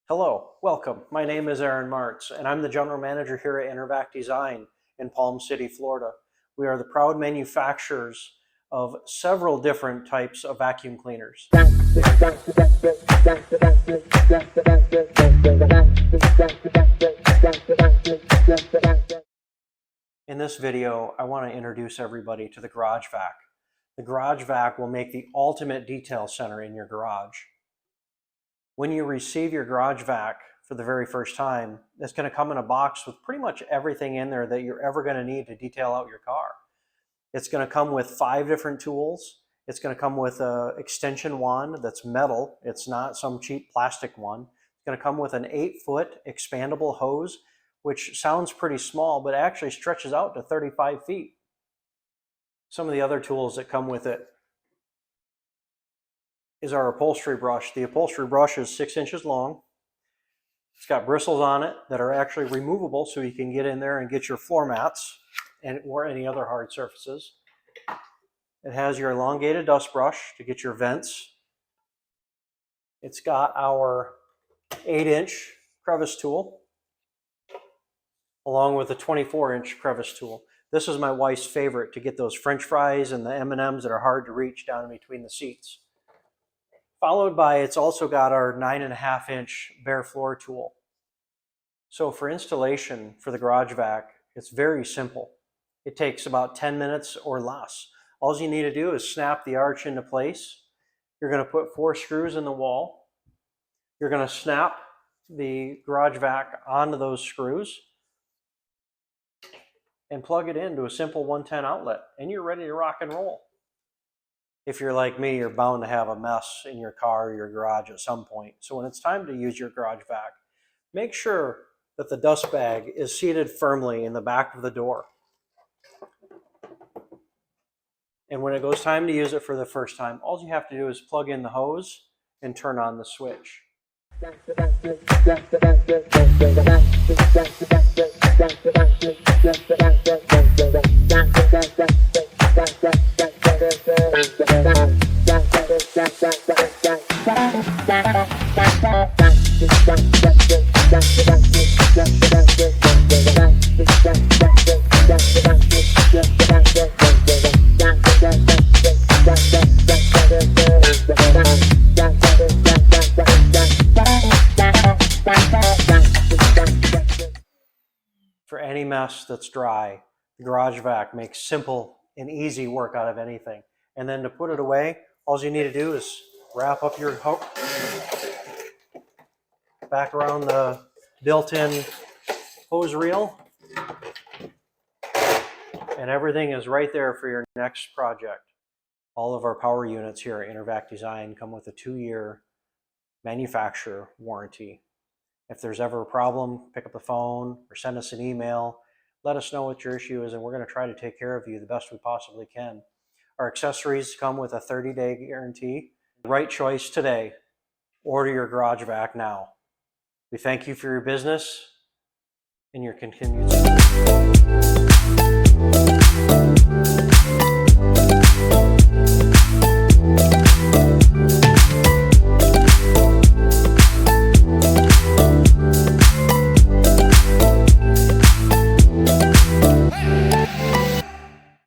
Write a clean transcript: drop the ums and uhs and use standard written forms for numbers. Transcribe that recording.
Hello, welcome. My name is Aaron Martz, and I'm the General Manager here at InterVac Design in Palm City, Florida. We are the proud manufacturers of several different types of vacuum cleaners. In this video, I want to introduce everybody to the GarageVac. The GarageVac will make the ultimate detail center in your garage. When you receive your GarageVac for the very first time, it's going to come in a box with pretty much everything in there that you're ever going to need to detail out your car. It's going to come with 5 different tools. It's going to come with an extension wand that's metal. It's not some cheap plastic one. It's going to come with an 8-foot expandable hose, which sounds pretty small, but actually stretches out to 35 feet. Some of the other tools that come with it is our upholstery brush. The upholstery brush is 6 inches long. It's got bristles on it that are actually removable, so you can get in there and get your floor mats or any other hard surfaces. It has your elongated dust brush to get your vents. It's got our 8-inch crevice tool along with a 24-inch crevice tool. This is my wife's favorite, to get those French fries and the M&Ms that are hard to reach down in between the seats. Followed by, it's also got our 9.5-inch bare floor tool. So for installation for the GarageVac, it's very simple. It takes about 10 minutes or less. All you need to do is snap the arch into place. You're going to put 4 screws in the wall. You're going to snap the GarageVac onto those screws and plug it into a simple 110 outlet, and you're ready to rock and roll. If you're like me, you're bound to have a mess in your car or your garage at some point. So when it's time to use your GarageVac, make sure that the dust bag is seated firmly in the back of the door. And when it goes time to use it for the first time, all you have to do is plug in the hose and turn on the switch. For any mess that's dry, the GarageVac makes simple and easy work out of anything. And then to put it away, all you need to do is wrap up your hose back around the built-in hose reel, and everything is right there for your next project. All of our power units here at InterVac Design come with a 2-year manufacturer warranty. If there's ever a problem, pick up the phone or send us an email. Let us know what your issue is, and we're going to try to take care of you the best we possibly can. Our accessories come with a 30-day guarantee. Right choice today. Order your GarageVac now. We thank you for your business and your continued support.